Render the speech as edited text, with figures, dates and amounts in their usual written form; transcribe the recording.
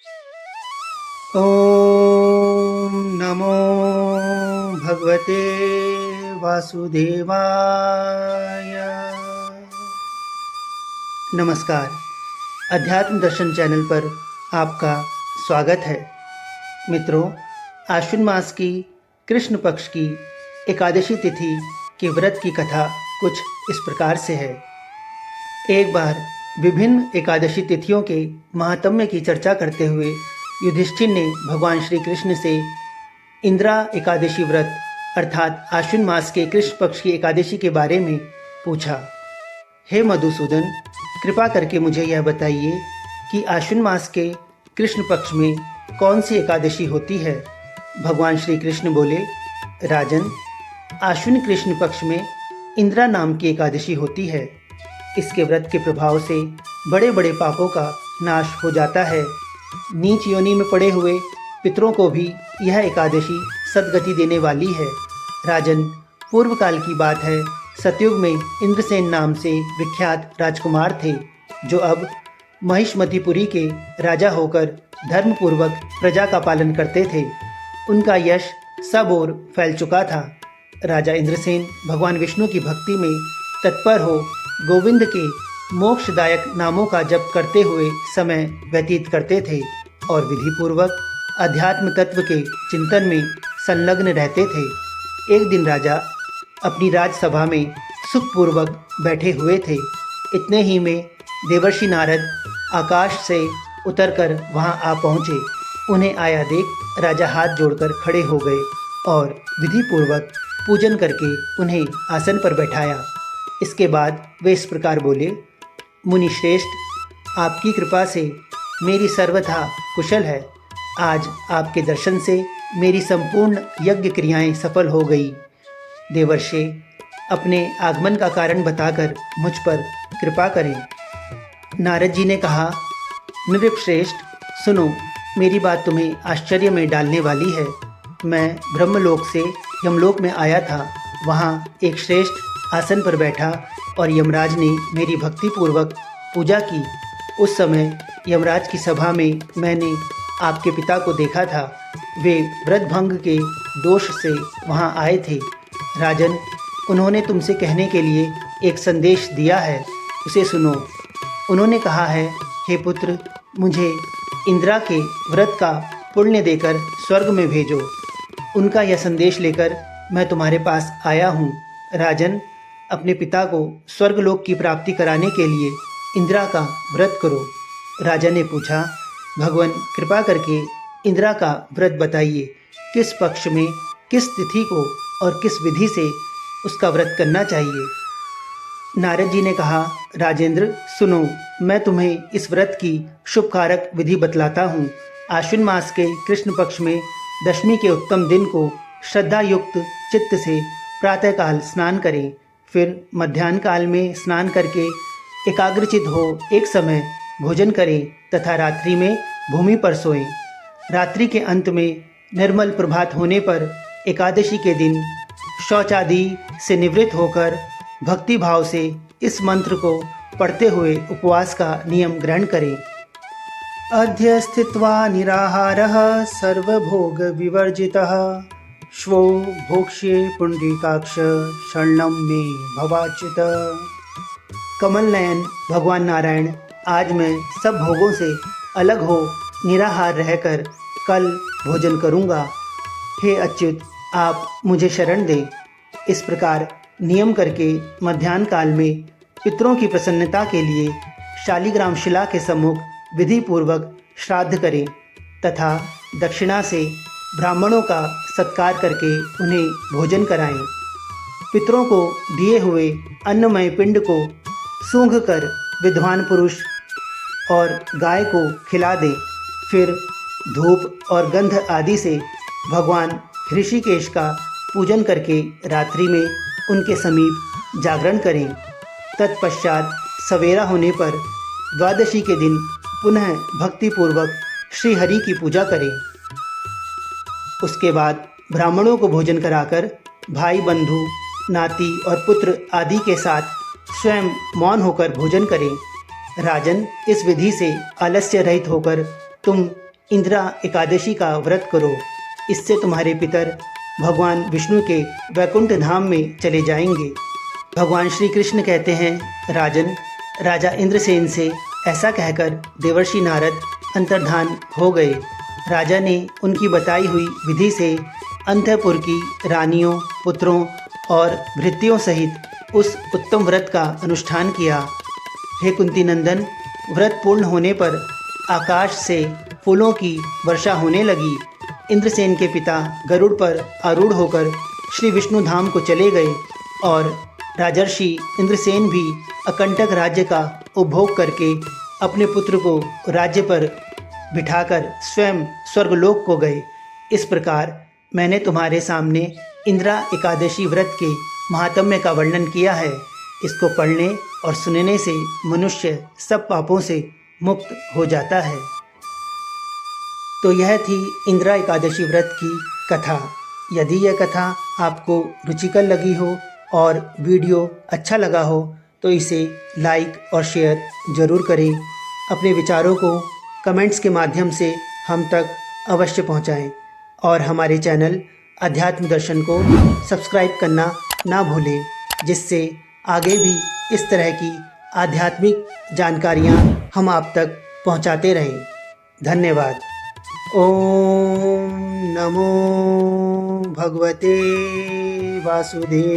ॐ नमो भगवते वासुदेवाय। नमस्कार। अध्यात्म दर्शन चैनल पर आपका स्वागत है। मित्रों, आश्विन मास की कृष्ण पक्ष की एकादशी तिथि के व्रत की कथा कुछ इस प्रकार से है। एक बार विभिन्न एकादशी तिथियों के महात्म्य की चर्चा करते हुए युधिष्ठिर ने भगवान श्री कृष्ण से इंद्रा एकादशी व्रत अर्थात आश्विन मास के कृष्ण पक्ष की एकादशी के बारे में पूछा। हे मधुसूदन, कृपा करके मुझे यह बताइए कि आश्विन मास के कृष्ण पक्ष में कौन सी एकादशी होती है। भगवान श्री कृष्ण बोले, राजन, आश्विन कृष्ण पक्ष में इंद्रा नाम की एकादशी होती है। इसके व्रत के प्रभाव से बड़े बड़े पापों का नाश हो जाता है। नीच योनि में पड़े हुए पितरों को भी यह एकादशी सद्गति देने वाली है। राजन, पूर्व काल की बात है, सतयुग में इंद्रसेन नाम से विख्यात राजकुमार थे, जो अब महिष्मतिपुरी के राजा होकर धर्मपूर्वक प्रजा का पालन करते थे। उनका यश सब ओर फैल चुका था। राजा इंद्रसेन भगवान विष्णु की भक्ति में तत्पर हो गोविंद के मोक्षदायक नामों का जप करते हुए समय व्यतीत करते थे और विधिपूर्वक अध्यात्म तत्व के चिंतन में संलग्न रहते थे। एक दिन राजा अपनी राजसभा में सुखपूर्वक बैठे हुए थे। इतने ही में देवर्षि नारद आकाश से उतरकर वहां आ पहुंचे। उन्हें आया देख राजा हाथ जोड़कर खड़े हो गए और विधिपूर्वक पूजन करके उन्हें आसन पर बैठाया। इसके बाद वे इस प्रकार बोले, मुनि श्रेष्ठ, आपकी कृपा से मेरी सर्वथा कुशल है। आज आपके दर्शन से मेरी संपूर्ण यज्ञ क्रियाएं सफल हो गई। देवर्षि, अपने आगमन का कारण बताकर मुझ पर कृपा करें। नारद जी ने कहा, नृपश्रेष्ठ, सुनो, मेरी बात तुम्हें आश्चर्य में डालने वाली है। मैं ब्रह्मलोक से यमलोक में आया था। वहाँ एक श्रेष्ठ आसन पर बैठा और यमराज ने मेरी भक्तिपूर्वक पूजा की। उस समय यमराज की सभा में मैंने आपके पिता को देखा था। वे व्रत भंग के दोष से वहाँ आए थे। राजन, उन्होंने तुमसे कहने के लिए एक संदेश दिया है, उसे सुनो। उन्होंने कहा है, हे पुत्र, मुझे इंद्रा के व्रत का पुण्य देकर स्वर्ग में भेजो। उनका यह संदेश लेकर मैं तुम्हारे पास आया हूँ। राजन, अपने पिता को स्वर्गलोक की प्राप्ति कराने के लिए इंद्रा का व्रत करो। राजा ने पूछा, भगवान, कृपा करके इंद्रा का व्रत बताइए। किस पक्ष में, किस तिथि को और किस विधि से उसका व्रत करना चाहिए। नारद जी ने कहा, राजेंद्र, सुनो, मैं तुम्हें इस व्रत की शुभकारक विधि बतलाता हूँ। आश्विन मास के कृष्ण पक्ष में दशमी के उत्तम दिन को श्रद्धा युक्त चित्त से प्रातःकाल स्नान करें। फिर मध्याह्न काल में स्नान करके एकाग्रचित हो एक समय भोजन करें तथा रात्रि में भूमि पर सोएं। रात्रि के अंत में निर्मल प्रभात होने पर एकादशी के दिन शौचादि से निवृत्त होकर भक्ति भाव से इस मंत्र को पढ़ते हुए उपवास का नियम ग्रहण करें। अद्य स्थित्वा निराहारः सर्वभोग विवर्जितः श्वो भोक्ष्ये पुंडरीकाक्ष शरणं मे भवाच्युत। कमल नयन भगवान नारायण, आज मैं सब भोगों से अलग हो निराहार रहकर कल भोजन करूँगा। हे अच्युत, आप मुझे शरण दें। इस प्रकार नियम करके मध्याह्न काल में पितरों की प्रसन्नता के लिए शालिग्राम शिला के सम्मुख विधि पूर्वक श्राद्ध करें तथा दक्षिणा से ब्राह्मणों का सत्कार करके उन्हें भोजन कराएं। पितरों को दिए हुए अन्नमय पिंड को सूंघ कर विद्वान पुरुष और गाय को खिला दें। फिर धूप और गंध आदि से भगवान ऋषिकेश का पूजन करके रात्रि में उनके समीप जागरण करें। तत्पश्चात सवेरा होने पर द्वादशी के दिन पुनः भक्तिपूर्वक श्री हरि की पूजा करें। उसके बाद ब्राह्मणों को भोजन कराकर भाई बंधु नाती और पुत्र आदि के साथ स्वयं मौन होकर भोजन करें। राजन, इस विधि से आलस्य रहित होकर तुम इंदिरा एकादशी का व्रत करो, इससे तुम्हारे पितर भगवान विष्णु के वैकुंठ धाम में चले जाएंगे। भगवान श्री कृष्ण कहते हैं, राजन, राजा इंद्रसेन से ऐसा कहकर देवर्षि नारद अंतर्धान हो गए। राजा ने उनकी बताई हुई विधि से अंतःपुर की रानियों, पुत्रों और भृत्यों सहित उस उत्तम व्रत का अनुष्ठान किया। हे कुंती नंदन, व्रत पूर्ण होने पर आकाश से फूलों की वर्षा होने लगी। इंद्रसेन के पिता गरुड़ पर आरूढ़ होकर श्री विष्णु धाम को चले गए और राजर्षि इंद्रसेन भी अकंटक राज्य का उपभोग करके अपने पुत्र को राज्य पर बिठाकर स्वयं स्वर्गलोक को गए। इस प्रकार मैंने तुम्हारे सामने इंदिरा एकादशी व्रत के महात्म्य का वर्णन किया है। इसको पढ़ने और सुनने से मनुष्य सब पापों से मुक्त हो जाता है। तो यह थी इंदिरा एकादशी व्रत की कथा। यदि यह कथा आपको रुचिकर लगी हो और वीडियो अच्छा लगा हो तो इसे लाइक और शेयर ज़रूर करें। अपने विचारों को कमेंट्स के माध्यम से हम तक अवश्य पहुंचाएं और हमारे चैनल अध्यात्म दर्शन को सब्सक्राइब करना ना भूलें, जिससे आगे भी इस तरह की आध्यात्मिक जानकारियां हम आप तक पहुंचाते रहें। धन्यवाद। ओम नमो भगवते वासुदेवाय।